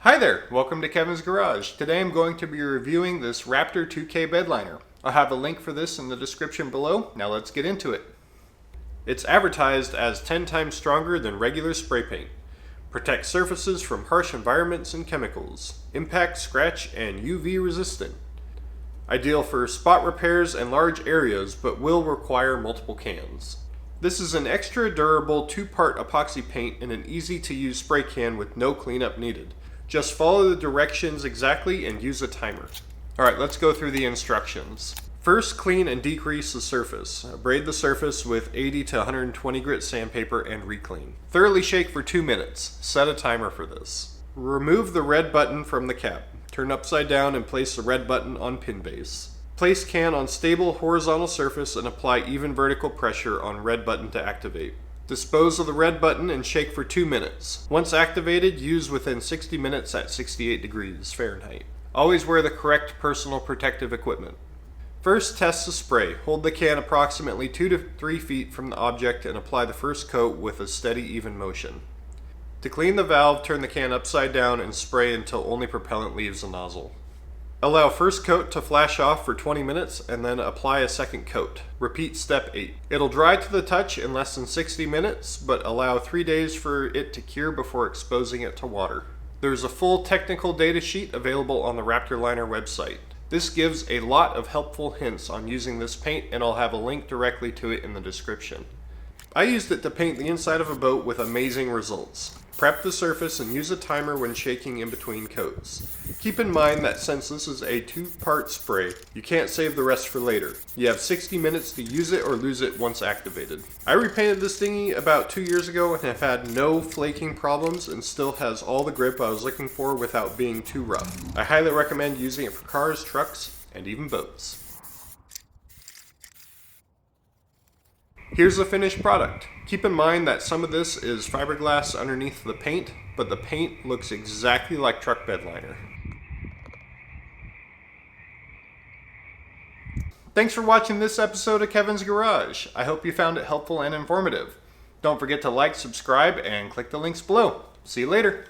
Hi there, welcome to Kevin's Garage. Today I'm going to be reviewing this Raptor 2K bed liner. I'll have a link for this in the description below. Now let's get into it. It's advertised as 10 times stronger than regular spray paint. Protects surfaces from harsh environments and chemicals. Impact, scratch, and UV resistant. Ideal for spot repairs and large areas, but will require multiple cans. This is an extra durable 2-part epoxy paint in an easy to use spray can with no cleanup needed. Just follow the directions exactly and use a timer. Alright, let's go through the instructions. First, clean and degrease the surface. Braid the surface with 80 to 120 grit sandpaper and re-clean. Thoroughly shake for 2 minutes. Set a timer for this. Remove the red button from the cap. Turn upside down and place the red button on pin base. Place can on stable horizontal surface and apply even vertical pressure on red button to activate. Dispose of the red button and shake for 2 minutes. Once activated, use within 60 minutes at 68 degrees Fahrenheit. Always wear the correct personal protective equipment. First, test the spray. Hold the can approximately 2 to 3 feet from the object and apply the first coat with a steady, even motion. To clean the valve, turn the can upside down and spray until only propellant leaves the nozzle. Allow first coat to flash off for 20 minutes and then apply a second coat. Repeat step 8. It'll dry to the touch in less than 60 minutes, but allow 3 days for it to cure before exposing it to water. There's a full technical data sheet available on the Raptor Liner website. This gives a lot of helpful hints on using this paint, and I'll have a link directly to it in the description. I used it to paint the inside of a boat with amazing results. Prep the surface and use a timer when shaking in between coats. Keep in mind that since this is a 2-part spray, you can't save the rest for later. You have 60 minutes to use it or lose it once activated. I repainted this thingy about 2 years ago and have had no flaking problems and still has all the grip I was looking for without being too rough. I highly recommend using it for cars, trucks, and even boats. Here's the finished product. Keep in mind that some of this is fiberglass underneath the paint, but the paint looks exactly like truck bed liner. Thanks for watching this episode of Kevin's Garage. I hope you found it helpful and informative. Don't forget to like, subscribe, and click the links below. See you later.